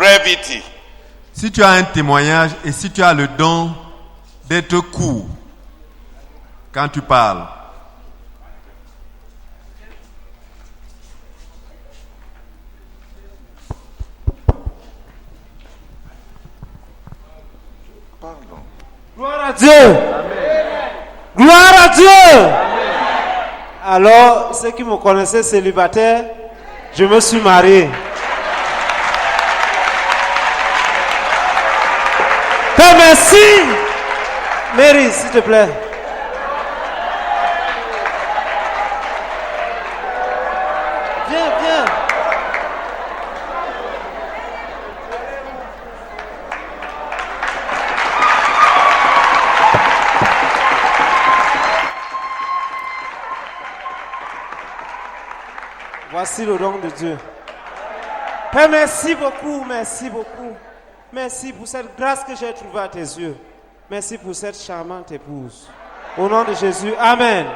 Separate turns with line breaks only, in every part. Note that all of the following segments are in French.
brevity.
Si tu as un témoignage et si tu as le don d'être court quand tu parles.
Pardon.
Gloire à Dieu. Amen. Gloire à Dieu. Amen. Alors, ceux qui me connaissaient célibataire, je me suis marié. Père, merci. Mary, s'il te plaît. Viens. Voici le don de Dieu. Père, merci beaucoup. Merci pour cette grâce que j'ai trouvée à tes yeux. Merci pour cette charmante épouse. Au nom de Jésus, Amen.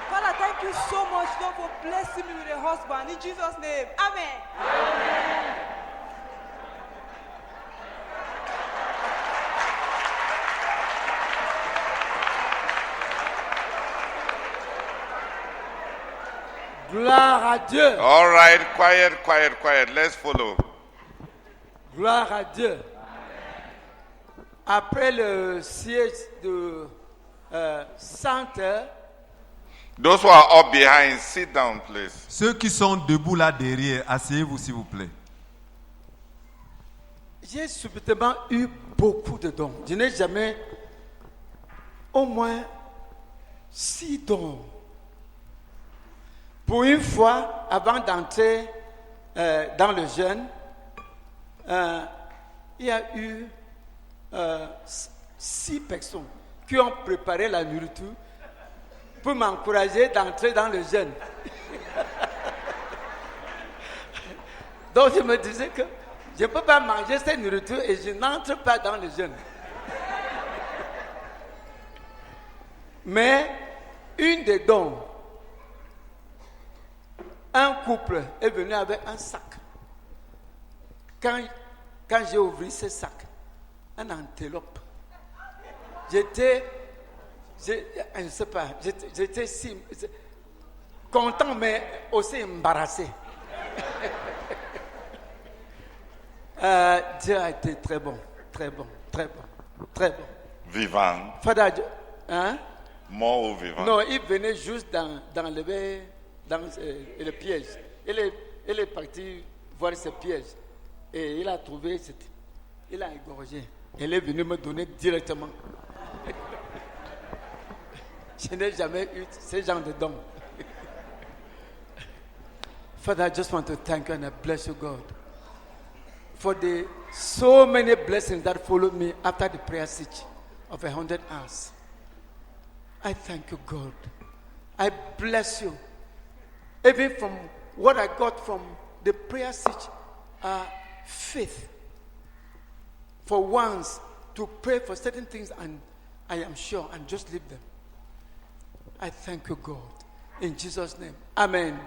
Father, thank you so much, Lord, for blessing me with a husband. In Jesus' name, Amen.
Gloire à Dieu.
All right, quiet. Let's follow.
Gloire à Dieu. Après le siège de Sainte,
Those who are up behind, sit down, please.
Ceux qui sont debout là derrière, asseyez-vous s'il vous plaît.
j'ai subitement eu beaucoup de dons. Je n'ai jamais au moins 6 dons. Pour une fois, avant d'entrer dans le jeûne, il y a eu 6 personnes qui ont préparé la nourriture pour m'encourager d'entrer dans le jeûne. Donc je me disais que je ne peux pas manger cette nourriture et je n'entre pas dans le jeûne. Mais une des dons, un couple est venu avec un sac. Quand j'ai ouvert ce sac, un enveloppe, j'étais si content mais aussi embarrassé. Dieu a été très bon.
Vivant.
Fada, hein?
Mort ou vivant?
Non, il venait juste d'enlever dans le piège. Il est parti voir ce piège. Et il a trouvé, il a égorgé. Il est venu me donner directement. Je n'ai jamais eu ce genre de dons. Father, I just want to thank you and I bless you, God, for the so many blessings that followed me after the prayer siege of 100 hours. I thank you, God. I bless you. Even from what I got from the prayer siege, faith. For once, to pray for certain things and I am sure and just leave them. I thank you, God. In Jesus' name. Amen.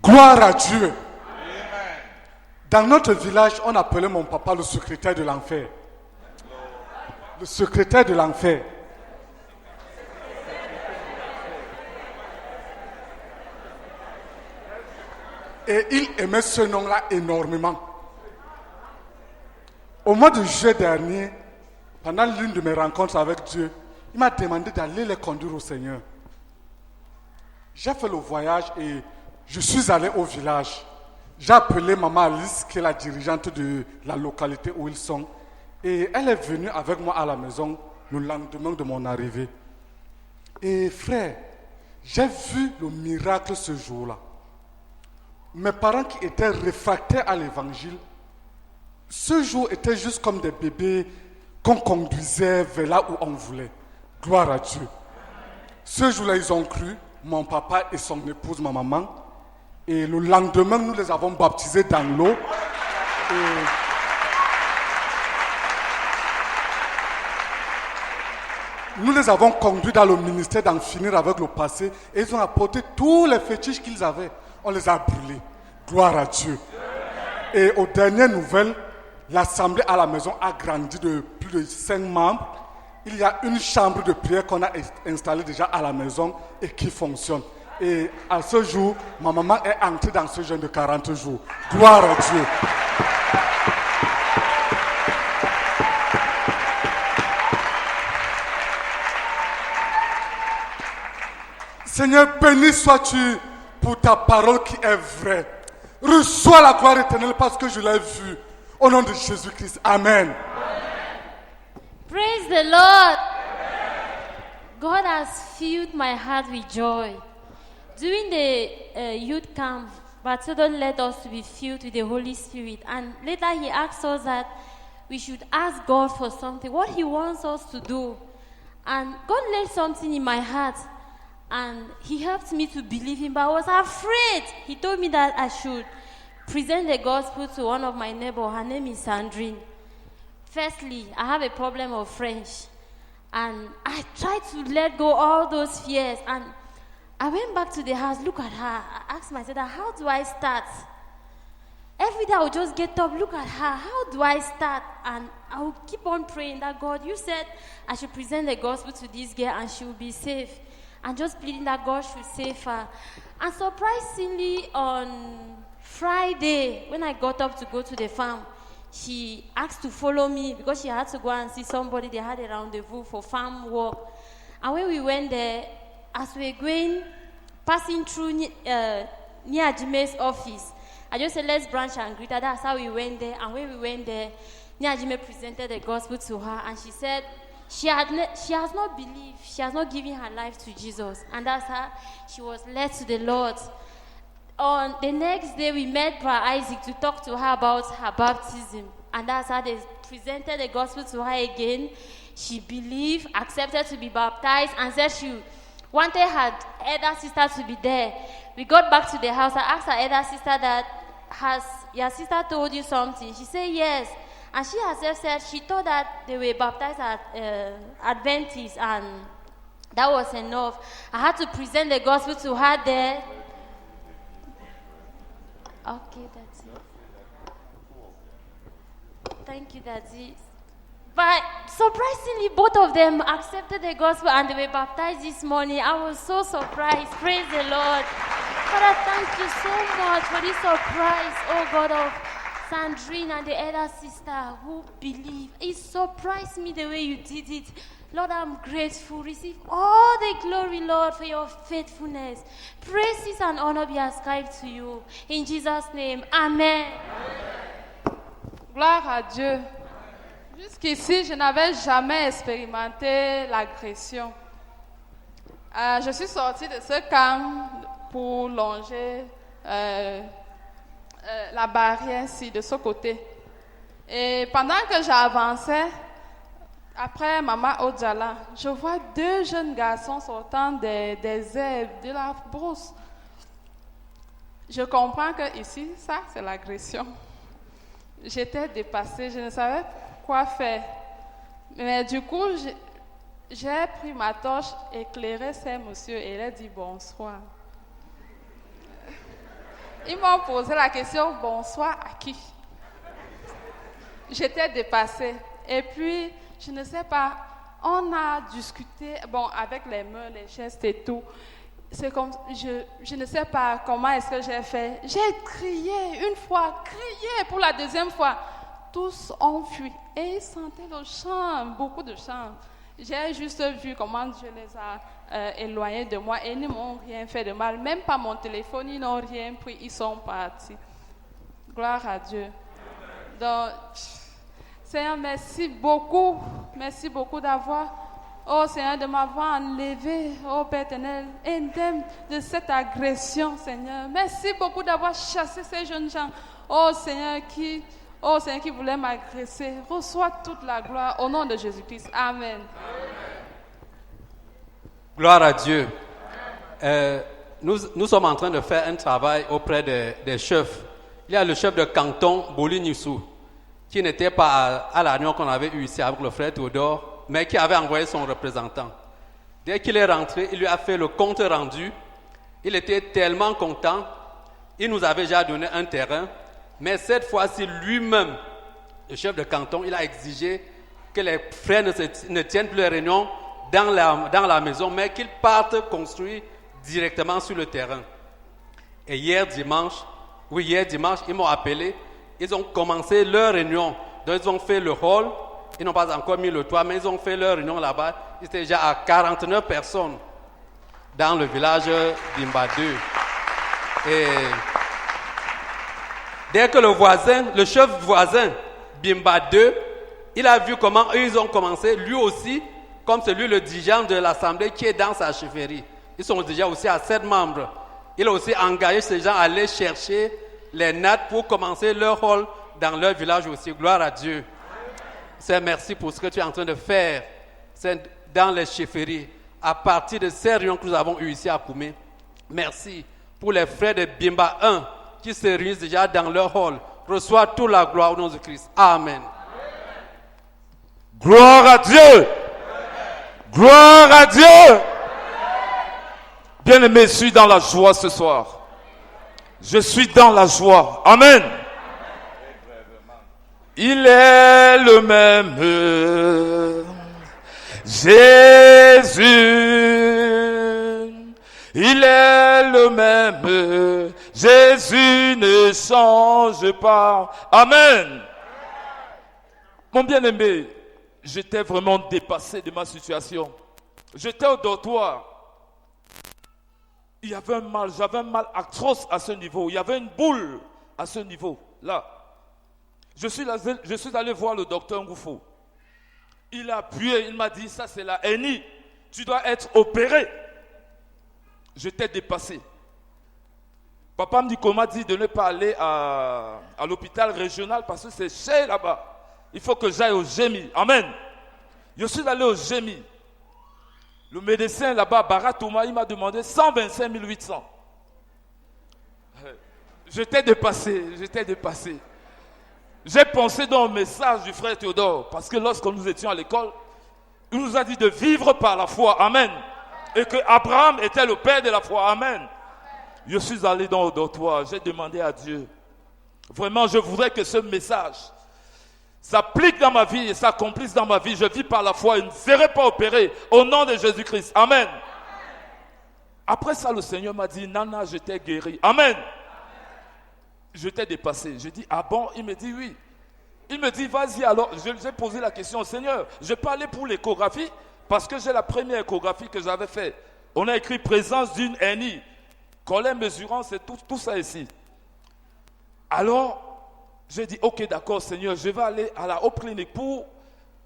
Gloire à Dieu. Dans notre village, on appelait mon papa le secrétaire de l'enfer. Le secrétaire de l'enfer. Et il aimait ce nom-là énormément. Au mois de juillet dernier, pendant l'une de mes rencontres avec Dieu, il m'a demandé d'aller les conduire au Seigneur. J'ai fait le voyage et je suis allé au village. J'ai appelé Maman Alice, qui est la dirigeante de la localité où ils sont. Et elle est venue avec moi à la maison le lendemain de mon arrivée. Et frère, j'ai vu le miracle ce jour-là. Mes parents qui étaient réfractaires à l'évangile, ce jour était juste comme des bébés qu'on conduisait vers là où on voulait. Gloire à Dieu. Ce jour-là, ils ont cru, mon papa et son épouse, ma maman. Et le lendemain, nous les avons baptisés dans l'eau. nous les avons conduits dans le ministère d'en finir avec le passé et ils ont apporté tous les fétiches qu'ils avaient. On les a brûlés. Gloire à Dieu. Et aux dernières nouvelles, l'assemblée à la maison a grandi de plus de 5 membres. Il y a une chambre de prière qu'on a installée déjà à la maison et qui fonctionne. Et à ce jour, ma maman est entrée dans ce jeûne de 40 jours. Gloire à Dieu. Seigneur, béni sois-tu pour ta parole qui est vraie. Reçois la gloire éternelle parce que je l'ai vue. Au nom de Jésus-Christ. Amen.
Praise the Lord. God has filled my heart with joy. During the youth camp, Bartolo led us to be filled with the Holy Spirit. And later he asked us that we should ask God for something, what he wants us to do. And God laid something in my heart. And he helped me to believe him, but I was afraid. He told me that I should present the gospel to one of my neighbors. Her name is Sandrine. Firstly, I have a problem of French. And I tried to let go all those fears. And I went back to the house, look at her. I asked myself, how do I start? Every day I would just get up, look at her. How do I start? And I would keep on praying that, God, you said I should present the gospel to this girl and she will be safe. And just pleading that God should save her. And surprisingly, on Friday, when I got up to go to the farm, she asked to follow me because she had to go and see somebody. They had a rendezvous for farm work. And when we went there, as we were going, passing through near Jime's office, I just said, let's branch and greet her. That's how we went there. And when we went there, Nia Jime presented the gospel to her. And she said, she has not believed, she has not given her life to Jesus. And that's how she was led to the Lord. On the next day, we met Brother Isaac to talk to her about her baptism. And that's how they presented the gospel to her again. She believed, accepted to be baptized, and said she wanted her elder sister to be there. We got back to the house. I asked her elder sister that, has your sister told you something? She said yes. And she herself said she thought that they were baptized at Adventist, and that was enough. I had to present the gospel to her there. Okay, that's it. Thank you, that's it. But surprisingly, both of them accepted the gospel and they were baptized this morning. I was so surprised. Praise the Lord. Father, thank you so much for this surprise, oh God, of Sandrine and the elder sister who believe. It surprised me the way you did it. Lord, I'm grateful. Receive all the glory, Lord, for your faithfulness. Praises and honor be ascribed to you. In Jesus' name, Amen.
Gloire à Dieu. Jusqu'ici, je n'avais jamais expérimenté l'agression. Je suis sortie de ce camp pour longer la barrière ici, de ce côté. Et pendant que j'avançais, après Mama Odjala, je vois 2 jeunes garçons sortant des herbes, de la brousse. Je comprends que ici, ça, c'est l'agression. J'étais dépassée, je ne savais quoi faire. Mais du coup, j'ai pris ma torche, éclairé ces messieurs et leur dit bonsoir. Ils m'ont posé la question, bonsoir à qui? J'étais dépassée. Et puis, je ne sais pas, on a discuté, avec les mains, les gestes et tout. C'est comme, je ne sais pas comment est-ce que j'ai fait. J'ai crié une fois, crié pour la deuxième fois. Tous ont fui et ils sentaient le chant, beaucoup de chants. J'ai juste vu comment Dieu les a éloignés de moi et ils ne m'ont rien fait de mal. Même pas mon téléphone, ils n'ont rien pris, ils sont partis. Gloire à Dieu. Donc, Seigneur, merci beaucoup d'avoir, oh Seigneur, de m'avoir enlevé, oh Père éternel, indemne de cette agression, Seigneur. Merci beaucoup d'avoir chassé ces jeunes gens, oh Seigneur, qui voulaient m'agresser. Reçois toute la gloire au nom de Jésus-Christ. Amen.
Gloire à Dieu. Nous sommes en train de faire un travail auprès des chefs. Il y a le chef de canton, Boli Nissou, qui n'était pas à la réunion qu'on avait eue ici avec le frère Théodore. mais qui avait envoyé son représentant. Dès qu'il est rentré, il lui a fait le compte rendu. Il était tellement content. Il nous avait déjà donné un terrain, mais cette fois-ci, lui-même, le chef de canton, il a exigé que les frères ne tiennent plus les réunions dans la maison, mais qu'ils partent construire directement sur le terrain. Et hier dimanche, ils m'ont appelé. Ils ont commencé leur réunion. Donc, ils ont fait le hall. Ils n'ont pas encore mis le toit, mais ils ont fait leur réunion là-bas. Ils étaient déjà à 49 personnes dans le village Bimba 2. Et dès que le chef voisin, Bimba 2, il a vu comment eux, ils ont commencé, lui aussi, comme c'est lui le dirigeant de l'assemblée qui est dans sa chefferie. Ils sont déjà aussi à 7 membres. Il a aussi engagé ces gens à aller chercher les nattes pour commencer leur hall dans leur village aussi. Gloire à Dieu. Seigneur, merci pour ce que tu es en train de faire dans les chefferies, à partir de ces réunions que nous avons eues ici à Koumé. Merci pour les frères de Bimba 1 qui se réunissent déjà dans leur hall. Reçois toute la gloire au nom de Christ. Amen.
Gloire à Dieu. Gloire à Dieu. Bien-aimé, je suis dans la joie ce soir. Je suis dans la joie. Amen. Il est le même. Jésus. Il est le même. Jésus ne change pas. Amen. Mon bien-aimé, j'étais vraiment dépassé de ma situation. J'étais au dortoir. Il y avait un mal, j'avais un mal atroce à ce niveau. Il y avait une boule à ce niveau, là. Je suis allé voir le docteur Ngoufo. Il a appuyé, il m'a dit, ça c'est la hernie. Tu dois être opéré. J'étais dépassé. Papa me dit qu'on m'a dit de ne pas aller à l'hôpital régional parce que c'est cher là-bas. Il faut que j'aille au GEMI. Amen. Je suis allé au GEMI. Le médecin là-bas, Baratouma, il m'a demandé 125 800. J'étais dépassé. J'ai pensé dans le message du frère Théodore, parce que lorsque nous étions à l'école, il nous a dit de vivre par la foi. Amen. Et que Abraham était le père de la foi. Amen. Je suis allé dans le dortoir, j'ai demandé à Dieu. Vraiment, je voudrais que ce message s'applique dans ma vie et s'accomplisse dans ma vie. Je vis par la foi et ne serai pas opéré au nom de Jésus-Christ. Amen. Après ça, le Seigneur m'a dit, Nana, je t'ai guéri. Amen. J'étais dépassé. Je dis, ah bon? Il me dit oui. Il me dit, vas-y alors. Je lui ai posé la question, Seigneur, je peux aller pour l'échographie parce que j'ai la première échographie que j'avais faite. On a écrit présence d'une hernie. Collet mesurant, c'est tout ça ici. Alors, j'ai dit, ok, d'accord, Seigneur, je vais aller à la haute clinique pour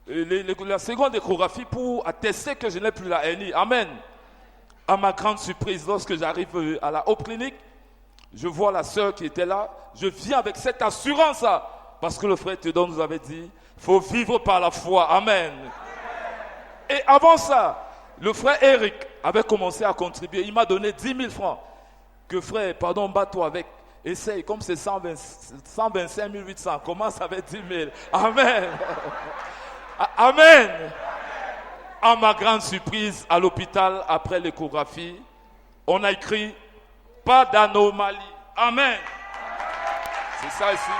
la seconde échographie pour attester que je n'ai plus la hernie. Amen. À ma grande surprise, lorsque j'arrive à la haute clinique, je vois la sœur qui était là. Je viens avec cette assurance-là. Parce que le frère Théodore nous avait dit, il faut vivre par la foi. Amen. Et avant ça, le frère Eric avait commencé à contribuer. Il m'a donné 10 000 francs. Que frère, pardon, bats-toi avec. Essaye, comme c'est 125 800, commence avec 10 000. Amen. Amen. À ma grande surprise, à l'hôpital, après l'échographie, on a écrit pas d'anomalie. Amen. C'est ça ici.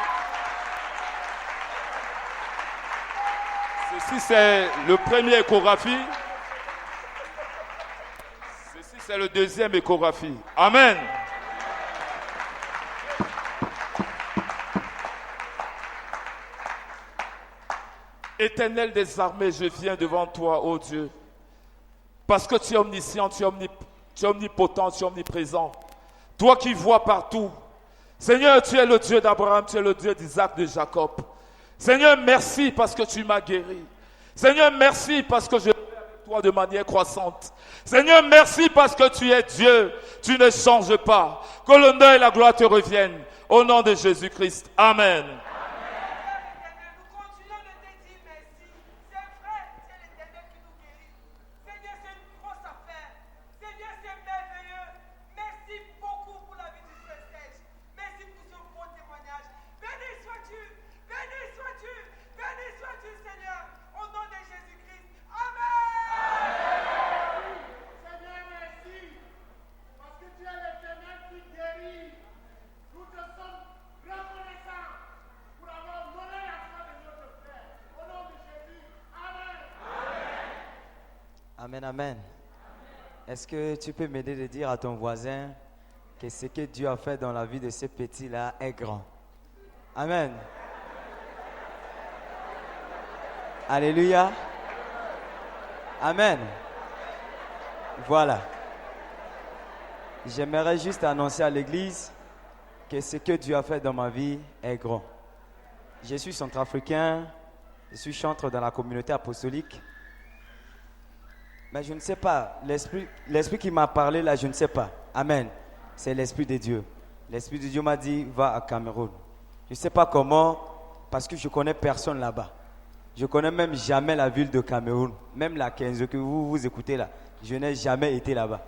Ceci, c'est le premier échographie. Ceci, c'est le deuxième échographie. Amen. Éternel des armées, je viens devant toi, ô Dieu, parce que tu es omniscient, tu es omnipotent, tu es omniprésent. Toi qui vois partout. Seigneur, tu es le Dieu d'Abraham, tu es le Dieu d'Isaac, de Jacob. Seigneur, merci parce que tu m'as guéri. Seigneur, merci parce que je vais avec toi de manière croissante. Seigneur, merci parce que tu es Dieu, tu ne changes pas. Que l'honneur et la gloire te reviennent. Au nom de Jésus-Christ. Amen.
Amen, amen. Est-ce que tu peux m'aider de dire à ton voisin que ce que Dieu a fait dans la vie de ce petit-là est grand? Amen. Alléluia. Amen. Voilà. J'aimerais juste annoncer à l'église que ce que Dieu a fait dans ma vie est grand. Je suis centrafricain, je suis chanteur dans la communauté apostolique. Mais je ne sais pas, l'esprit qui m'a parlé là, je ne sais pas. Amen. C'est l'Esprit de Dieu. L'Esprit de Dieu m'a dit, va à Cameroun. Je ne sais pas comment, parce que je ne connais personne là-bas. Je ne connais même jamais la ville de Cameroun. Même la 15 que vous écoutez là. Je n'ai jamais été là-bas.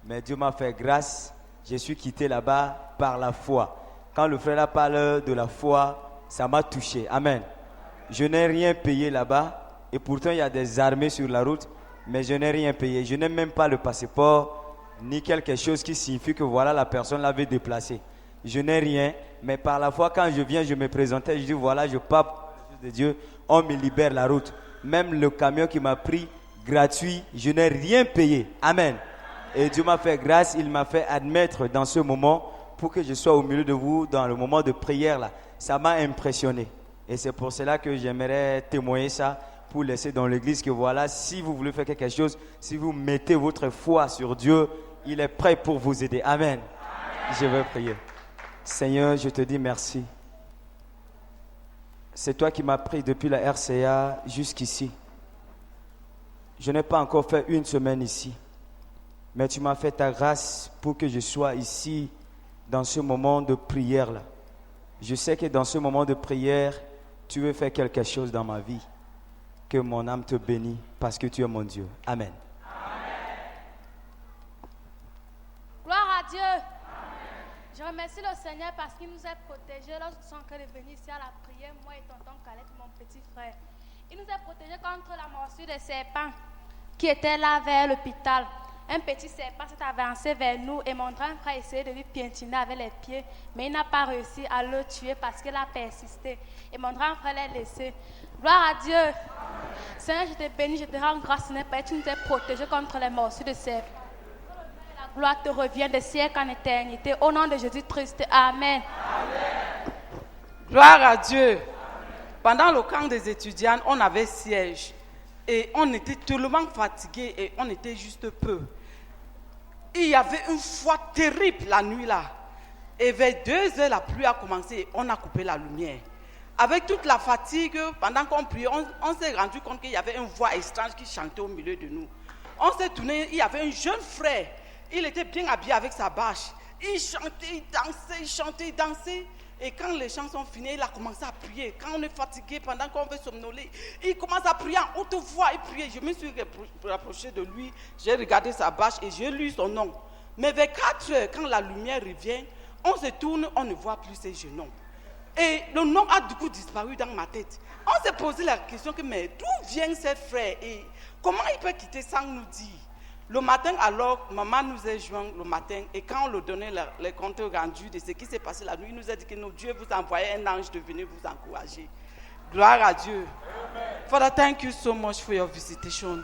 Mais Dieu m'a fait grâce. Je suis quitté là-bas par la foi. Quand le frère là parle de la foi, ça m'a touché. Amen. Je n'ai rien payé là-bas. Et pourtant, il y a des armées sur la route. Mais je n'ai rien payé. Je n'ai même pas le passeport, ni quelque chose qui signifie que voilà, la personne l'avait déplacé. Je n'ai rien. Mais par la foi, quand je viens, je me présentais. Je dis voilà, je pars pour le Dieu de Dieu. On me libère la route. Même le camion qui m'a pris gratuit, je n'ai rien payé. Amen. Et Dieu m'a fait grâce. Il m'a fait admettre dans ce moment pour que je sois au milieu de vous dans le moment de prière là. Ça m'a impressionné. Et c'est pour cela que j'aimerais témoigner ça. Pour laisser dans l'église que voilà, si vous voulez faire quelque chose, si vous mettez votre foi sur Dieu, il est prêt pour vous aider. Amen. Je vais prier. Seigneur, je te dis merci. C'est toi qui m'as pris depuis la RCA jusqu'ici. Je n'ai pas encore fait une semaine ici, mais tu m'as fait ta grâce pour que je sois ici dans ce moment de prière là. Je sais que dans ce moment de prière, tu veux faire quelque chose dans ma vie. Que mon âme te bénisse parce que tu es mon Dieu. Amen.
Amen. Gloire à Dieu. Amen. Je remercie le Seigneur parce qu'il nous a protégés lorsque nous sommes en train de venir ici à la prière, moi et tonton Caleb, mon petit frère. Il nous a protégés contre la morsure des serpents qui étaient là vers l'hôpital. Un petit serpent s'est avancé vers nous et mon grand frère essayait de lui piétiner avec les pieds, mais il n'a pas réussi à le tuer parce qu'il a persisté. Et mon grand frère l'a laissé. Gloire à Dieu. Amen. Seigneur, je te bénis, je te rends grâce, Seigneur, parce que tu nous as protégés contre les morsures de serpents. La gloire te revient de siècle en éternité. Au nom de Jésus-Christ. Amen.
Amen. Gloire à Dieu. Amen. Pendant le camp des étudiants, on avait siège. Et on était tellement fatigués et on était juste peu. Il y avait une foi terrible la nuit là. Et vers 2 heures, la pluie a commencé et on a coupé la lumière. Avec toute la fatigue, pendant qu'on priait, on s'est rendu compte qu'il y avait une voix étrange qui chantait au milieu de nous. On s'est tourné, il y avait un jeune frère. Il était bien habillé avec sa bâche. Il chantait, il dansait. Et quand les chants sont finis, il a commencé à prier. Quand on est fatigué, pendant qu'on veut somnoler, il commence à prier en haute voix. Il priait. Je me suis rapproché de lui. J'ai regardé sa bâche et j'ai lu son nom. Mais vers 4 heures, quand la lumière revient, on se tourne, on ne voit plus ces jeunes hommes. Et le nom a du coup disparu dans ma tête. On s'est posé la question que, mais d'où viennent ces frères et comment il peut quitter sans nous dire? Le matin, alors, maman nous a joint le matin et quand on lui donnait les comptes rendus de ce qui s'est passé la nuit, il nous a dit que Dieu vous envoyait un ange de venir vous encourager. Gloire à Dieu. Amen. Father, thank you so much for your visitation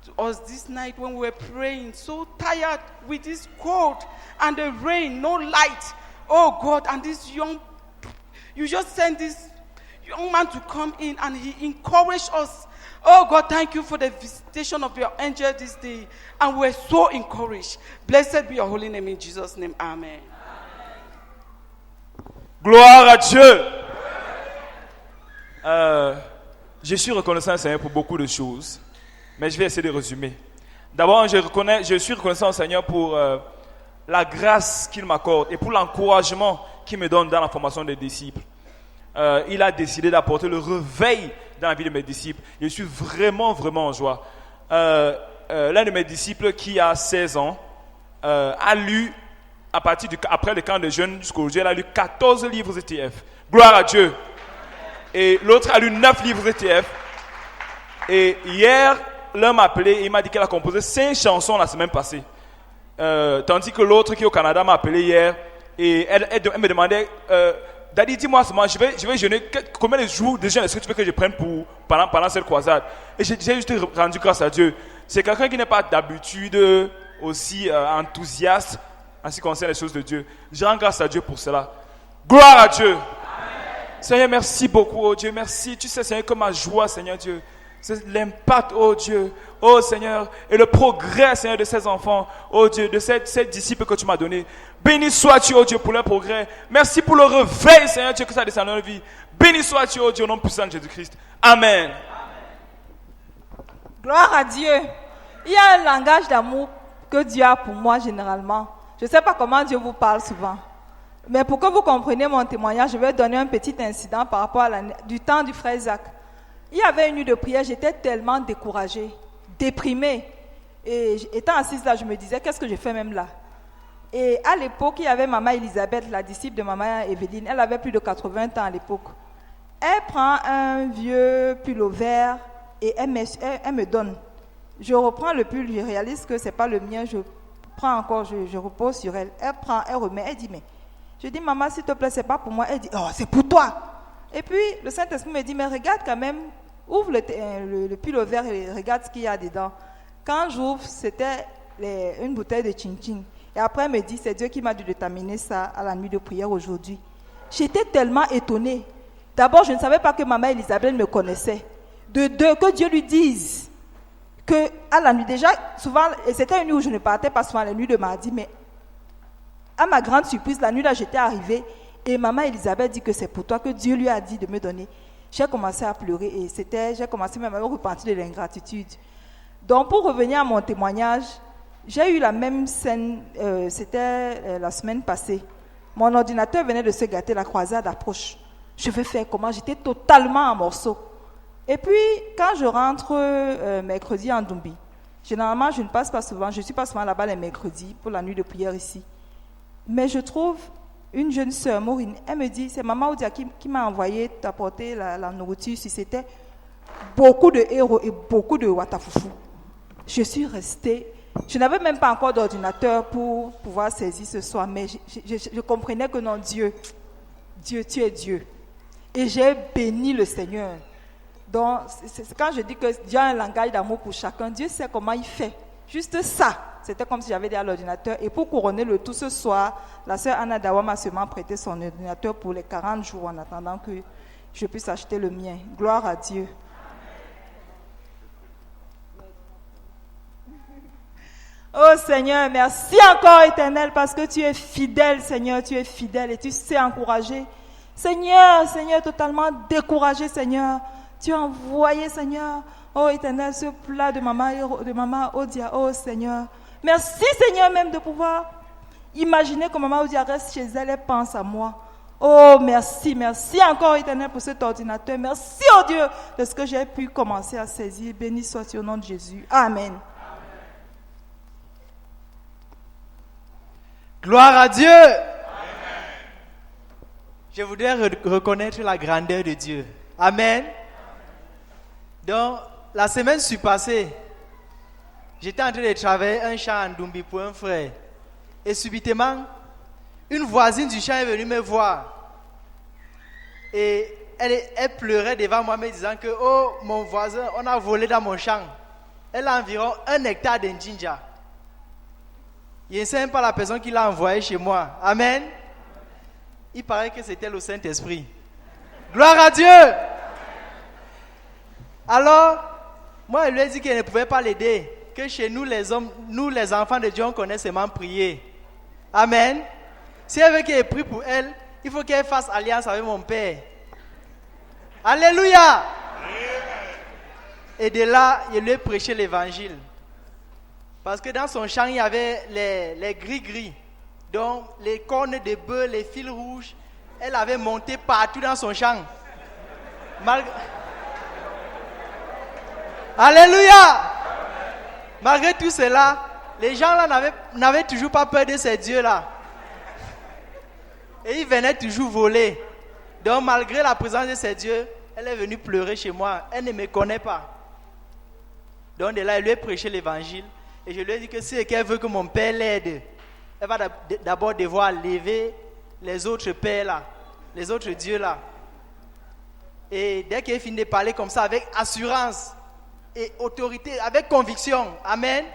to us this night when we were praying, so tired with this cold and the rain, no light. Oh God, and you just sent this young man to come in and he encouraged us. Oh God, thank you for the visitation of your angel this day. And we're so encouraged. Blessed be your holy name in Jesus' name. Amen.
Gloire à Dieu. Je suis reconnaissant au Seigneur pour beaucoup de choses. Mais je vais essayer de résumer. D'abord, je suis reconnaissant au Seigneur pour la grâce qu'il m'accorde et pour l'encouragement qu'il me donne dans la formation des disciples. Il a décidé d'apporter le réveil dans la vie de mes disciples. Je suis vraiment, vraiment en joie. L'un de mes disciples qui a 16 ans a lu, après le camp de jeunes jusqu'au jour, il a lu 14 livres ETF. Gloire à Dieu. Et l'autre a lu 9 livres ETF. Et hier, l'un m'a appelé et il m'a dit qu'elle a composé 5 chansons la semaine passée. Tandis que l'autre qui est au Canada m'a appelé hier et elle me demandait Daddy, dis-moi seulement, je vais jeûner. Combien de jours de jeûne est-ce que tu veux que je prenne pendant cette croisade? Et j'ai juste rendu grâce à Dieu. C'est quelqu'un qui n'est pas d'habitude aussi enthousiaste en ce qui concerne les choses de Dieu. Je rends grâce à Dieu pour cela. Gloire à Dieu. Seigneur, merci beaucoup, oh Dieu, merci. Tu sais, Seigneur, que ma joie, Seigneur Dieu, c'est l'impact, oh Dieu, oh Seigneur, et le progrès, Seigneur, de ces enfants, oh Dieu, de ces disciples que tu m'as donnés. Béni sois-tu, oh Dieu, pour leur progrès. Merci pour le réveil, Seigneur Dieu, que ça descend dans leur vie. Béni sois-tu, oh Dieu, au nom puissant de Jésus-Christ. Amen.
Gloire à Dieu. Il y a un langage d'amour que Dieu a pour moi généralement. Je ne sais pas comment Dieu vous parle souvent. Mais pour que vous compreniez mon témoignage, je vais donner un petit incident par rapport du temps du frère Isaac. Il y avait une nuit de prière, j'étais tellement découragée, déprimée. Et étant assise là, je me disais, qu'est-ce que je fais même là? Et à l'époque, il y avait maman Elisabeth, la disciple de maman Evelyne. Elle avait plus de 80 ans à l'époque. Elle prend un vieux pull vert et elle me donne. Je reprends le pull, je réalise que ce n'est pas le mien, je prends encore, je repose sur elle. Elle prend, elle remet, elle dit, mais... Je dis, maman, s'il te plaît, ce n'est pas pour moi. Elle dit, oh, c'est pour toi. Et puis, le Saint-Esprit me dit, mais regarde quand même, ouvre le pull vert et regarde ce qu'il y a dedans. Quand j'ouvre, c'était une bouteille de chin-chin. Et après, elle me dit, c'est Dieu qui m'a dit de t'amener ça à la nuit de prière aujourd'hui. J'étais tellement étonnée. D'abord, je ne savais pas que maman Elisabeth me connaissait. De deux, que Dieu lui dise qu'à la nuit, déjà, souvent, et c'était une nuit où je ne partais pas souvent, la nuit de mardi, mais à ma grande surprise, la nuit là, j'étais arrivée et maman Elisabeth dit que c'est pour toi que Dieu lui a dit de me donner. J'ai commencé à pleurer et j'ai commencé même à me repentir de l'ingratitude. Donc, pour revenir à mon témoignage, j'ai eu la même scène, c'était la semaine passée. Mon ordinateur venait de se gâter, la croisade approche. Je vais faire comment? J'étais totalement en morceaux. Et puis, quand je rentre mercredi en Dumbi, généralement, je ne passe pas souvent, je ne suis pas souvent là-bas les mercredis pour la nuit de prière ici. Mais je trouve une jeune sœur, Maureen, elle me dit, c'est maman Oudia qui m'a envoyé t'apporter la nourriture, si c'était beaucoup de héros et beaucoup de watafoufou. Je suis restée, je n'avais même pas encore d'ordinateur pour pouvoir saisir ce soir, mais je comprenais que non, Dieu, tu es Dieu. Et j'ai béni le Seigneur. Donc, c'est quand je dis que Dieu a un langage d'amour pour chacun, Dieu sait comment il fait. Juste ça, c'était comme si j'avais dit à l'ordinateur. Et pour couronner le tout ce soir, la sœur Anna Dawa m'a seulement prêté son ordinateur pour les 40 jours en attendant que je puisse acheter le mien. Gloire à Dieu. Oh Seigneur, merci encore Éternel parce que tu es fidèle Seigneur, tu es fidèle et tu sais encourager. Seigneur, totalement découragé Seigneur, tu as envoyé Seigneur, oh Éternel, ce plat de maman Odia, oh Seigneur. Merci Seigneur même de pouvoir imaginer que maman Odia reste chez elle et pense à moi. Oh merci encore Éternel pour cet ordinateur, merci oh Dieu de ce que j'ai pu commencer à saisir. Béni soit-tu au nom de Jésus, Amen.
Gloire à Dieu. Amen. Je voudrais reconnaître la grandeur de Dieu. Amen. Donc, la semaine passée, j'étais en train de travailler un champ en Dumbi pour un frère. Et subitement, une voisine du champ est venue me voir. Et elle pleurait devant moi, me disant que, oh, mon voisin, on a volé dans mon champ. Elle a environ 1 hectare de ginger. Je ne sais même pas la personne qui l'a envoyé chez moi. Amen. Il paraît que c'était le Saint-Esprit. Gloire à Dieu. Alors, moi, je lui ai dit qu'elle ne pouvait pas l'aider. Que chez nous, les hommes, nous, les enfants de Dieu, on connaît seulement prier. Amen. Si elle veut qu'elle prie pour elle, il faut qu'elle fasse alliance avec mon Père. Alléluia. Et de là, je lui ai prêché l'évangile. Parce que dans son champ, il y avait les gris-gris. Donc, les cornes de bœuf, les fils rouges, elle avait monté partout dans son champ. Alléluia! Malgré tout cela, les gens là n'avaient toujours pas peur de ces dieux-là. Et ils venaient toujours voler. Donc, malgré la présence de ces dieux, elle est venue pleurer chez moi. Elle ne me connaît pas. Donc, de là, elle lui a prêché l'évangile. Et je lui ai dit que si elle veut que mon père l'aide, elle va d'abord devoir lever les autres pères là. les autres dieux là. Et dès qu'il finit de parler comme ça, avec assurance et autorité, avec conviction, amen.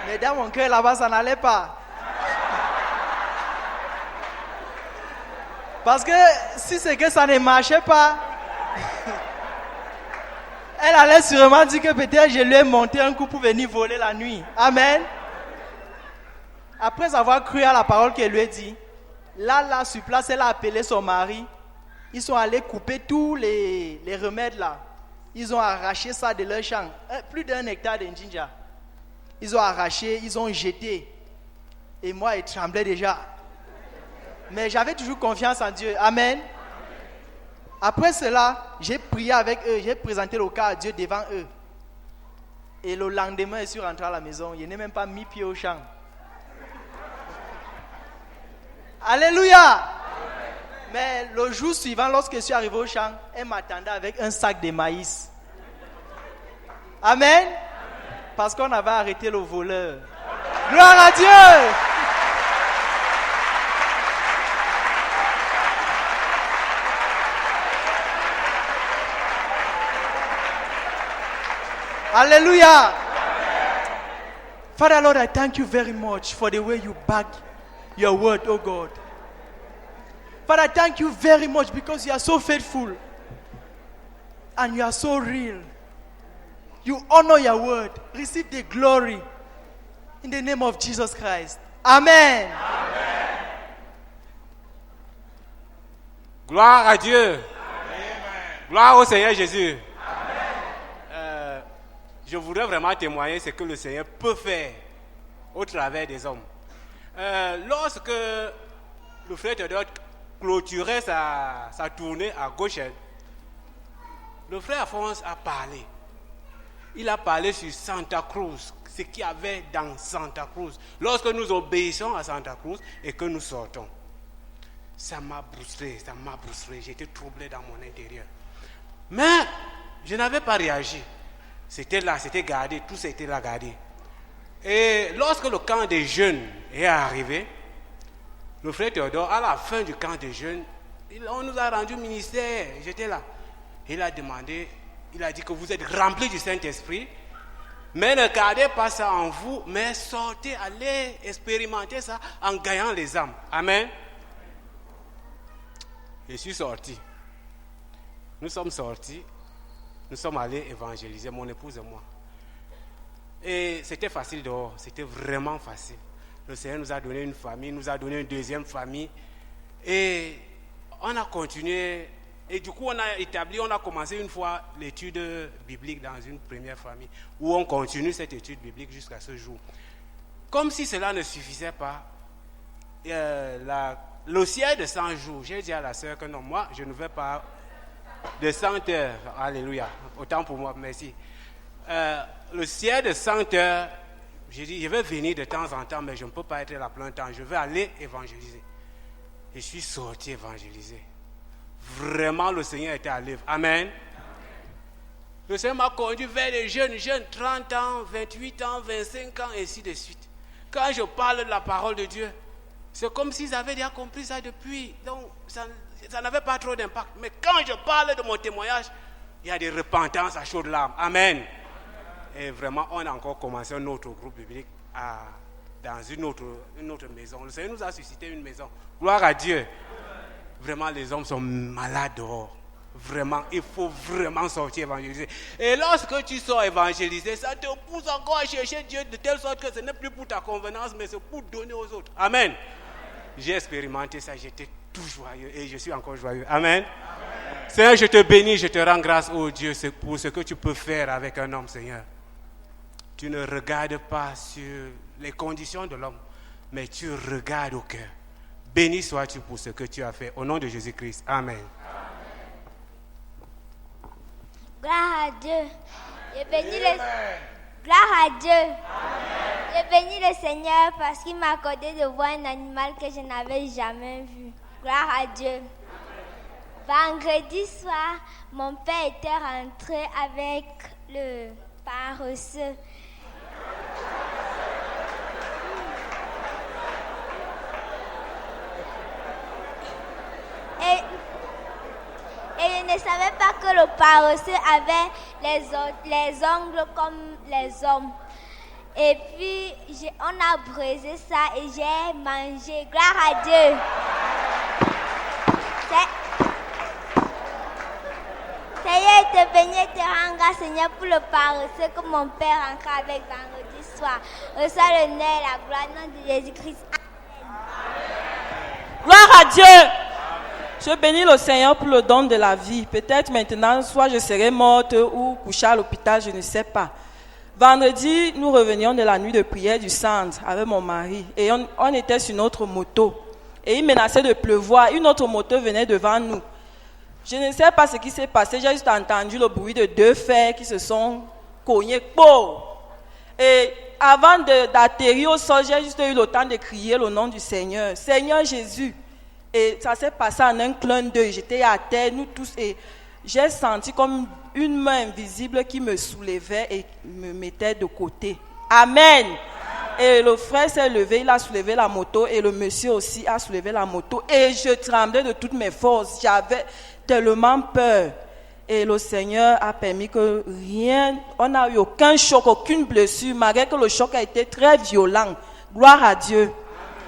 Mais dans mon cœur là-bas, ça n'allait pas. Parce que si c'est que ça ne marchait pas, elle allait sûrement dire que peut-être je lui ai monté un coup pour venir voler la nuit. Amen. Après avoir cru à la parole qu'elle lui a dit, là, sur place, elle a appelé son mari. Ils sont allés couper tous les remèdes là. Ils ont arraché ça de leur champ. Plus d'un hectare de Njinja. Ils ont arraché, ils ont jeté. Et moi, je tremblais déjà. Mais j'avais toujours confiance en Dieu. Amen. Après cela, j'ai prié avec eux. J'ai présenté le cas à Dieu devant eux. Et le lendemain, je suis rentré à la maison. Je n'ai même pas mis pied au champ. Alléluia. Mais le jour suivant, lorsque je suis arrivé au champ, elle m'attendait avec un sac de maïs. Amen. Parce qu'on avait arrêté le voleur. Gloire à Dieu. Hallelujah. Father Lord, I thank you very much for the way you back your word, oh God. Father, I thank you very much because you are so faithful and you are so real. You honor your word. Receive the glory in the name of Jesus Christ. Amen.
Amen. Gloire à Dieu. Amen. Gloire au Seigneur Jésus. Je voudrais vraiment témoigner ce que le Seigneur peut faire au travers des hommes. Lorsque le frère Théodore clôturait sa tournée à Goshen, le frère Alphonse a parlé. Il a parlé sur Santa Cruz, ce qu'il y avait dans Santa Cruz. Lorsque nous obéissons à Santa Cruz et que nous sortons, ça m'a boosté. J'étais troublé dans mon intérieur. Mais je n'avais pas réagi. C'était là, c'était gardé, tout c'était là gardé. Et lorsque le camp des jeunes est arrivé, le frère Théodore, à la fin du camp des jeunes, on nous a rendu ministère, j'étais là. Il a demandé, il a dit que vous êtes remplis du Saint-Esprit, mais ne gardez pas ça en vous, mais sortez, allez expérimenter ça en gagnant les âmes. Amen. Je suis sorti. Nous sommes sortis. Nous sommes allés évangéliser, mon épouse et moi. Et c'était facile dehors, c'était vraiment facile. Le Seigneur nous a donné une famille, nous a donné une deuxième famille. Et on a continué. Et du coup, on a commencé une fois l'étude biblique dans une première famille, où on continue cette étude biblique jusqu'à ce jour. Comme si cela ne suffisait pas, le ciel de 100 jours, j'ai dit à la sœur que non, moi, je ne vais pas de 100 heures, alléluia, autant pour moi, merci. Le ciel de 100 heures, j'ai dit, je vais venir de temps en temps, mais je ne peux pas être là plein temps, je vais aller évangéliser. Je suis sorti évangéliser. Vraiment, le Seigneur était à l'œuvre. Amen. Le Seigneur m'a conduit vers les jeunes, 30 ans, 28 ans, 25 ans, et ainsi de suite. Quand je parle de la parole de Dieu, c'est comme s'ils avaient déjà compris ça depuis, donc ça n'avait pas trop d'impact. Mais quand je parle de mon témoignage, il y a des repentances à chaudes larmes. Amen. Et vraiment, on a encore commencé un autre groupe biblique dans une autre maison. Le Seigneur nous a suscité une maison. Gloire à Dieu. Vraiment, les hommes sont malades dehors. Vraiment, il faut vraiment sortir évangéliser. Et lorsque tu sors évangéliser, ça te pousse encore à chercher Dieu de telle sorte que ce n'est plus pour ta convenance, mais c'est pour donner aux autres. Amen. J'ai expérimenté ça, j'étais tout joyeux et je suis encore joyeux. Amen. Seigneur, je te bénis, je te rends grâce, oh Dieu, pour ce que tu peux faire avec un homme, Seigneur. Tu ne regardes pas sur les conditions de l'homme, mais tu regardes au cœur. Béni sois-tu pour ce que tu as fait. Au nom de Jésus-Christ. Amen.
Gloire à Dieu. Gloire à Dieu. Je bénis le Seigneur parce qu'il m'a accordé de voir un animal que je n'avais jamais vu. Gloire à Dieu. Vendredi soir, mon père était rentré avec le paresseux. le paresseux avait les ongles comme les hommes. Et puis, on a brisé ça et j'ai mangé. Gloire à Dieu. Seigneur, te bénis et te rends grâce, Seigneur, pour le paresseux que mon Père rentre avec vendredi soir. Reçois l'honneur et la gloire au nom de Jésus-Christ.
Gloire à Dieu. Je bénis le Seigneur pour le don de la vie. Peut-être maintenant, soit je serai morte ou couchée à l'hôpital, je ne sais pas. Vendredi, nous revenions de la nuit de prière du centre avec mon mari et on était sur notre moto. Et il menaçait de pleuvoir. Une autre moto venait devant nous. Je ne sais pas ce qui s'est passé. J'ai juste entendu le bruit de 2 fers qui se sont cognés. Boum! Et avant d'atterrir au sol, j'ai juste eu le temps de crier le nom du Seigneur. Seigneur Jésus. Et ça s'est passé en un clin d'œil. J'étais à terre, nous tous, et j'ai senti comme une main invisible qui me soulevait et me mettait de côté. Amen. Et le frère s'est levé, il a soulevé la moto et le monsieur aussi a soulevé la moto. Et je tremblais de toutes mes forces. J'avais tellement peur. Et le Seigneur a permis que on n'a eu aucun choc, aucune blessure, malgré que le choc a été très violent. Gloire à Dieu.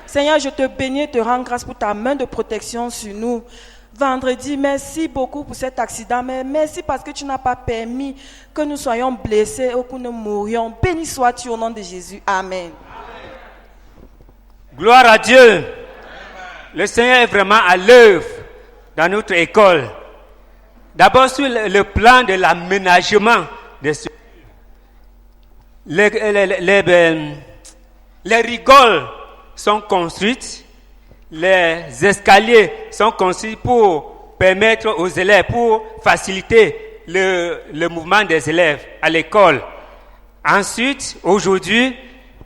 Seigneur, je te bénis et te rends grâce pour ta main de protection sur nous. Vendredi, merci beaucoup pour cet accident, mais merci parce que tu n'as pas permis que nous soyons blessés ou que nous mourions. Béni sois-tu au nom de Jésus. Amen.
Gloire à Dieu. Le Seigneur est vraiment à l'œuvre dans notre école. D'abord sur le plan de l'aménagement des structures. Les rigoles sont construites, les escaliers sont construits pour permettre aux élèves, pour faciliter le mouvement des élèves à l'école. Ensuite, aujourd'hui,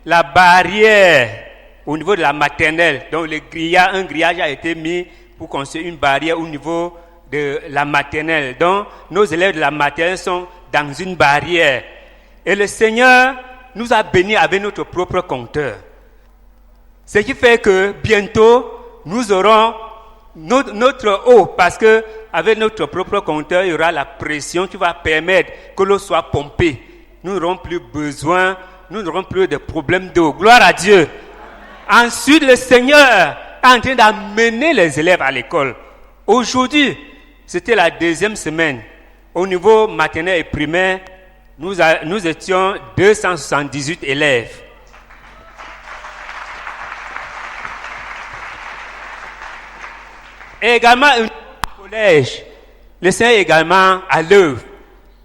la barrière au niveau de la maternelle, donc un grillage a été mis pour construire une barrière au niveau de la maternelle. Donc, nos élèves de la maternelle sont dans une barrière. Et le Seigneur nous a bénis avec notre propre compteur. Ce qui fait que bientôt, nous aurons notre eau, parce que avec notre propre compteur, il y aura la pression qui va permettre que l'eau soit pompée. Nous n'aurons plus besoin, nous n'aurons plus de problèmes d'eau. Gloire à Dieu. Ensuite, le Seigneur est en train d'amener les élèves à l'école. Aujourd'hui, c'était la 2e semaine. Au niveau maternel et primaire, nous étions 278 élèves. Et également au collège, le Seigneur est également à l'œuvre.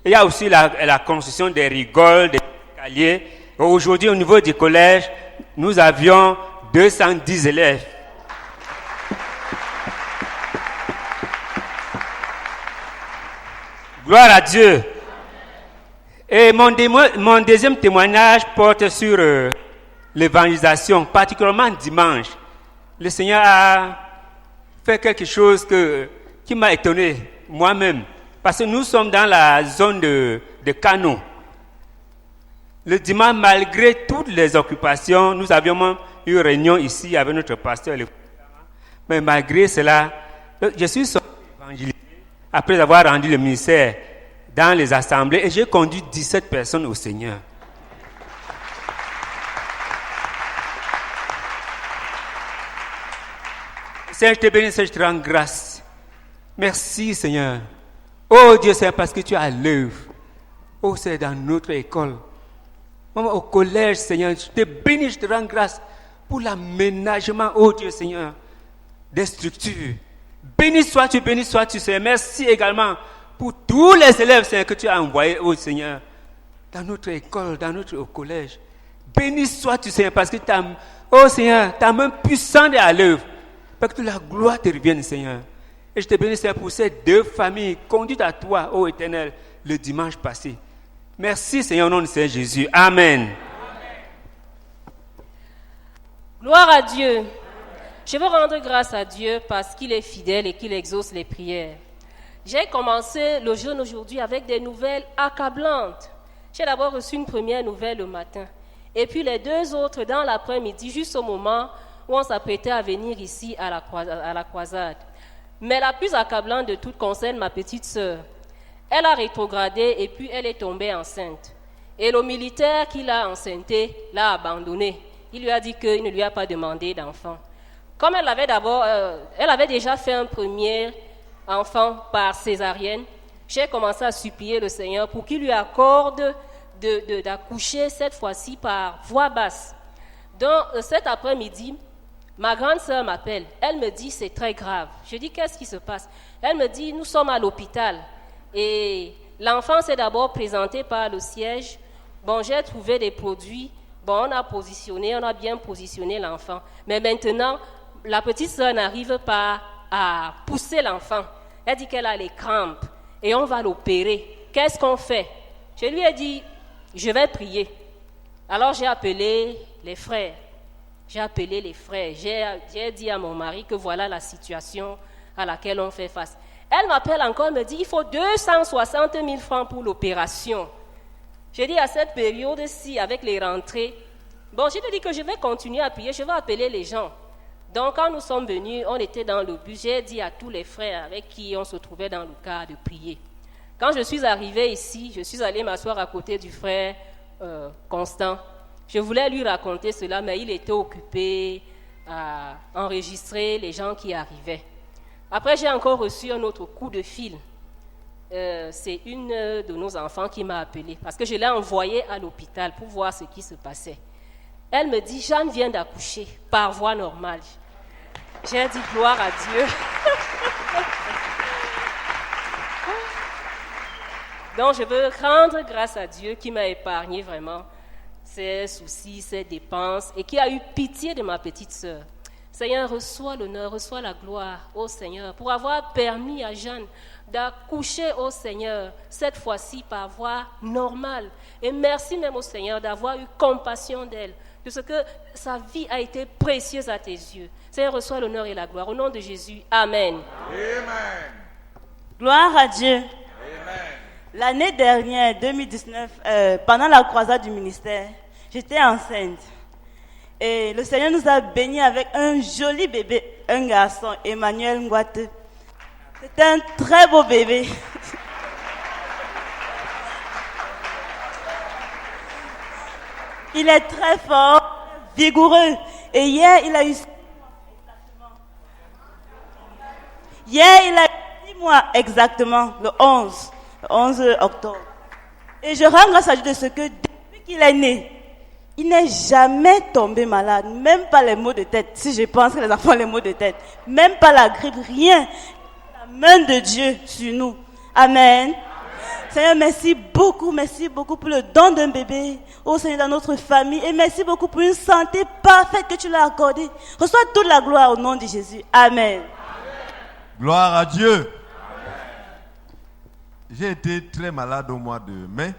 Il y a aussi la construction des rigoles, des escaliers. Aujourd'hui, au niveau du collège, nous avions 210 élèves. Gloire à Dieu. Et mon deuxième témoignage porte sur l'évangélisation, particulièrement dimanche. Le Seigneur a fait quelque chose qui m'a étonné moi-même. Parce que nous sommes dans la zone de Kano. Le dimanche, malgré toutes les occupations, nous avions même eu une réunion ici avec notre pasteur. Mais malgré cela, je suis sorti évangéliser après avoir rendu le ministère dans les assemblées et j'ai conduit 17 personnes au Seigneur. Seigneur, je te bénis, je te rends grâce. Merci, Seigneur. Oh Dieu, Seigneur, parce que tu es à l'œuvre. Oh, c'est dans notre école. Au collège, Seigneur, je te bénis, je te rends grâce pour l'aménagement, oh Dieu, Seigneur, des structures. Béni sois-tu, Seigneur. Merci également pour tous les élèves, Seigneur, que tu as envoyés, oh Seigneur, dans notre école, dans notre collège. Béni sois-tu, Seigneur, parce que oh Seigneur, ta main puissante est à l'œuvre. Parce que la gloire te revienne, Seigneur. Et je te bénis, Seigneur, pour ces 2 familles conduites à toi, ô Éternel, le dimanche passé. Merci, Seigneur, au nom de Seigneur Jésus. Amen.
Gloire à Dieu. Je veux rendre grâce à Dieu parce qu'il est fidèle et qu'il exauce les prières. J'ai commencé le jeûne aujourd'hui avec des nouvelles accablantes. J'ai d'abord reçu une première nouvelle le matin. Et puis les 2 autres dans l'après-midi, juste au moment où on s'apprêtait à venir ici à la croisade. Mais la plus accablante de toutes concerne ma petite sœur. Elle a rétrogradé et puis elle est tombée enceinte. Et le militaire qui l'a enceintée l'a abandonnée. Il lui a dit qu'il ne lui a pas demandé d'enfant. Comme elle avait déjà fait un premier enfant par césarienne, j'ai commencé à supplier le Seigneur pour qu'il lui accorde d'accoucher cette fois-ci par voix basse. Donc cet après-midi, ma grande sœur m'appelle. Elle me dit c'est très grave. Je dis qu'est-ce qui se passe? Elle me dit nous sommes à l'hôpital et l'enfant s'est d'abord présenté par le siège. Bon, j'ai trouvé des produits. Bon, on a bien positionné l'enfant. Mais maintenant, la petite sœur n'arrive pas à pousser l'enfant. Elle dit qu'elle a les crampes et on va l'opérer. Qu'est-ce qu'on fait? Je lui ai dit, je vais prier. Alors j'ai appelé les frères. J'ai dit à mon mari que voilà la situation à laquelle on fait face. Elle m'appelle encore et me dit, il faut 260 000 francs pour l'opération. J'ai dit à cette période-ci, avec les rentrées, bon, j'ai dit que je vais continuer à prier, je vais appeler les gens. Donc, quand nous sommes venus, on était dans le bus, j'ai dit à tous les frères avec qui on se trouvait dans le cas de prier. Quand je suis arrivée ici, je suis allée m'asseoir à côté du frère Constant. Je voulais lui raconter cela, mais il était occupé à enregistrer les gens qui arrivaient. Après, j'ai encore reçu un autre coup de fil. C'est une de nos enfants qui m'a appelée parce que je l'ai envoyée à l'hôpital pour voir ce qui se passait. Elle me dit, Jeanne vient d'accoucher par voie normale. J'ai dit, gloire à Dieu. Donc, je veux rendre grâce à Dieu qui m'a épargné vraiment ses soucis, ses dépenses et qui a eu pitié de ma petite sœur. Seigneur, reçois l'honneur, reçois la gloire, ô Seigneur, pour avoir permis à Jeanne d'accoucher, ô Seigneur, cette fois-ci par voie normale. Et merci même au Seigneur d'avoir eu compassion d'elle, de ce que sa vie a été précieuse à tes yeux. Seigneur, reçois l'honneur et la gloire. Au nom de Jésus, Amen.
Amen. Gloire à Dieu. Amen. L'année dernière, 2019, pendant la croisade du ministère, j'étais enceinte. Et le Seigneur nous a bénis avec un joli bébé, un garçon, Emmanuel Ngwate. C'est un très beau bébé. Il est très fort, vigoureux. Et hier, il a eu 6 mois exactement, le 11 octobre. Et je rends grâce à Dieu de ce que depuis qu'il est né, il n'est jamais tombé malade, même pas les maux de tête. Si je pense que les enfants ont les maux de tête, même pas la grippe, rien. La main de Dieu sur nous. Amen. Seigneur, merci beaucoup pour le don d'un bébé, oh Seigneur, dans notre famille. Et merci beaucoup pour une santé parfaite que tu l'as accordée. Reçois toute la gloire au nom de Jésus. Amen.
Gloire à Dieu. J'ai été très malade au mois de mai.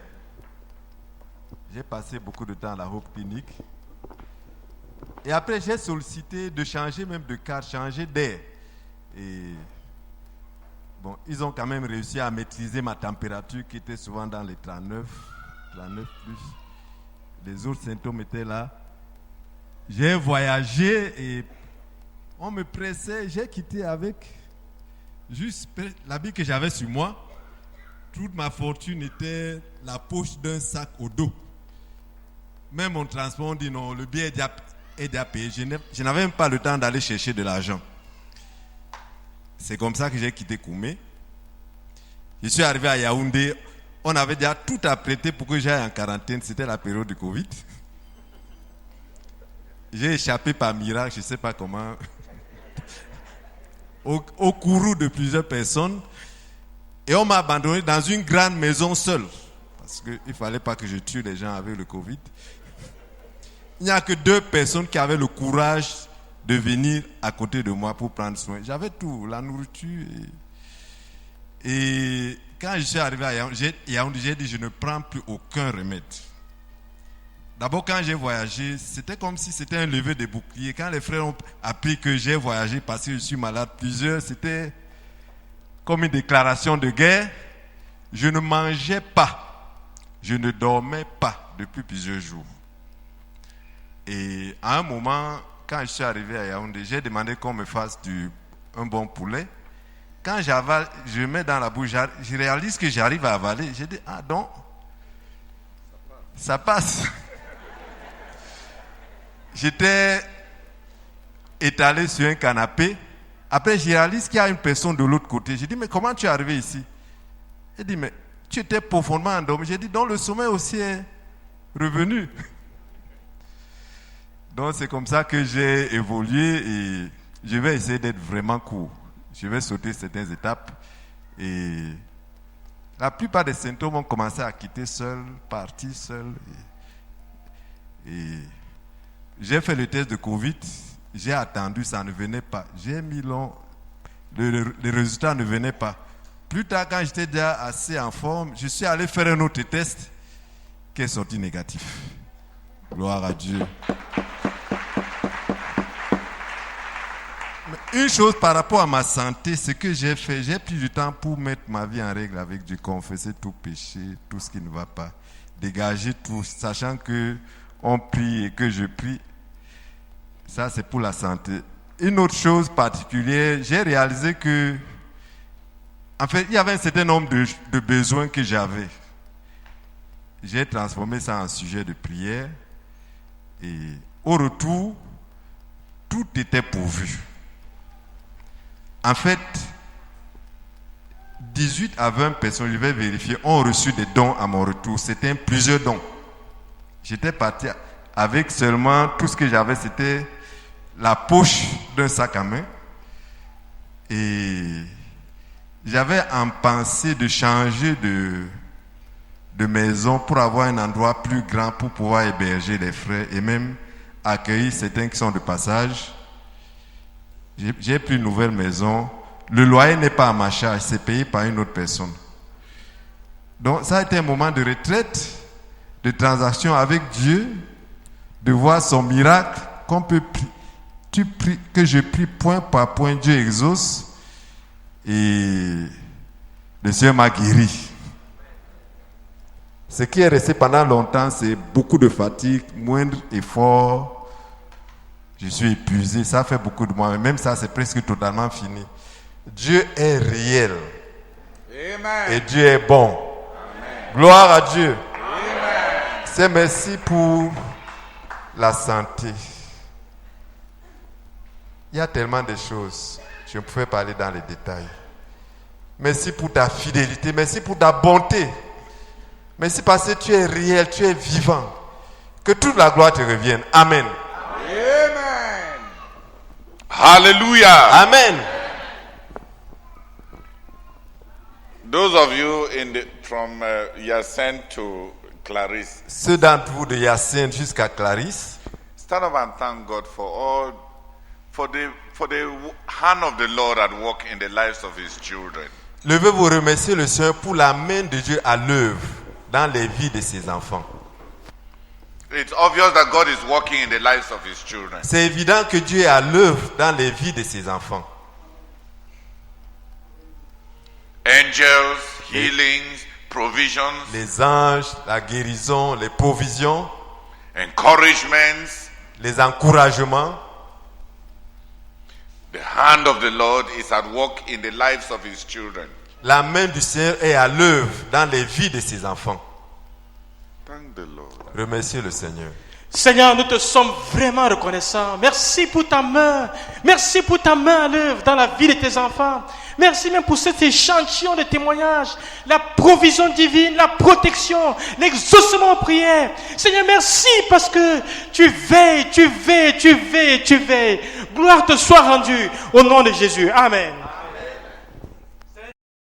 J'ai passé beaucoup de temps à la Hope Clinic. Et après, j'ai sollicité de changer même de carte, changer d'air. Et bon, ils ont quand même réussi à maîtriser ma température qui était souvent dans les 39 plus. Les autres symptômes étaient là. J'ai voyagé et on me pressait. J'ai quitté avec juste l'habit que j'avais sur moi. Toute ma fortune était la poche d'un sac au dos. Même mon transport, on dit non, le billet est déjà payé. Je n'avais même pas le temps d'aller chercher de l'argent. C'est comme ça que j'ai quitté Koumé. Je suis arrivé à Yaoundé. On avait déjà tout apprêté pour que j'aille en quarantaine. C'était la période du Covid. J'ai échappé par miracle, je ne sais pas comment, au courroux de plusieurs personnes. Et on m'a abandonné dans une grande maison seule. Parce qu'il ne fallait pas que je tue les gens avec le Covid. Il n'y a que 2 personnes qui avaient le courage de venir à côté de moi pour prendre soin. J'avais tout, la nourriture. Et quand je suis arrivé à Yaoundé, j'ai dit je ne prends plus aucun remède. D'abord, quand j'ai voyagé, c'était comme si c'était un lever de bouclier. Quand les frères ont appris que j'ai voyagé parce que je suis malade, plusieurs, c'était comme une déclaration de guerre. Je ne mangeais pas, je ne dormais pas depuis plusieurs jours. Et à un moment, quand je suis arrivé à Yaoundé, j'ai demandé qu'on me fasse un bon poulet. quand j'avale, je mets dans la bouche, je réalise que j'arrive à avaler. J'ai dit, ah donc, ça passe. J'étais étalé sur un canapé. Après, je réalise qu'il y a une personne de l'autre côté. J'ai dit, mais comment tu es arrivé ici? Il dit, mais tu étais profondément endormi. J'ai dit, donc le sommeil aussi est revenu. Donc c'est comme ça que j'ai évolué et je vais essayer d'être vraiment court. Je vais sauter certaines étapes et la plupart des symptômes ont commencé à quitter seul, partir seul. Et j'ai fait le test de Covid, j'ai attendu, ça ne venait pas. J'ai mis long, les résultats ne venaient pas. Plus tard, quand j'étais déjà assez en forme, je suis allé faire un autre test qui est sorti négatif. Gloire à Dieu. Une chose par rapport à ma santé, ce que j'ai fait, j'ai pris du temps pour mettre ma vie en règle avec Dieu, confesser tout péché, tout ce qui ne va pas, dégager tout, sachant que on prie et que je prie. Ça, c'est pour la santé. Une autre chose particulière, j'ai réalisé que, en fait, il y avait un certain nombre de besoins que j'avais. J'ai transformé ça en sujet de prière et au retour, tout était pourvu. En fait, 18 à 20 personnes, je vais vérifier, ont reçu des dons à mon retour. C'était plusieurs dons. J'étais parti avec seulement, tout ce que j'avais, c'était la poche d'un sac à main. Et j'avais en pensée de changer de maison pour avoir un endroit plus grand pour pouvoir héberger les frères et même accueillir certains qui sont de passage. J'ai pris une nouvelle maison. Le loyer n'est pas à ma charge, c'est payé par une autre personne. Donc ça a été un moment de retraite, de transaction avec Dieu, de voir son miracle, qu'on peut prier, que je prie point par point, Dieu exauce. Et le Seigneur m'a guéri. Ce qui est resté pendant longtemps, c'est beaucoup de fatigue, moindre effort. Je suis épuisé, ça fait beaucoup de moi, mais même ça, c'est presque totalement fini. Dieu est réel. Amen. Et Dieu est bon. Amen. Gloire à Dieu. Amen. C'est merci pour la santé. Il y a tellement de choses. Je ne pouvais pas aller dans les détails. Merci pour ta fidélité. Merci pour ta bonté. Merci parce que tu es réel, tu es vivant. Que toute la gloire te revienne. Amen.
Hallelujah.
Amen.
Those of you from Hyacinthe to Clarisse.
Ceux d'entre vous de Hyacinthe jusqu'à Clarisse.
Stand up and thank God for the hand of the Lord at work in the lives of His children.
Levez-vous remercier le Seigneur pour la main de Dieu à l'œuvre dans les vies de ses enfants.
It's obvious that God is working in the lives of His children.
C'est évident que Dieu est à l'œuvre dans les vies de ses enfants.
Angels, healings, provisions.
Les anges, la guérison, les provisions.
Encouragements.
Les encouragements.
The hand of the Lord is at work in the lives of His children.
La main du Seigneur est à l'œuvre dans les vies de ses enfants.
Thank the Lord.
Remerciez le Seigneur.
Seigneur, nous te sommes vraiment reconnaissants. Merci pour ta main. Merci pour ta main à l'œuvre dans la vie de tes enfants. Merci même pour cet échantillon de témoignages. La provision divine, la protection, l'exaucement aux prières. Seigneur, merci parce que tu veilles. Gloire te soit rendue au nom de Jésus. Amen.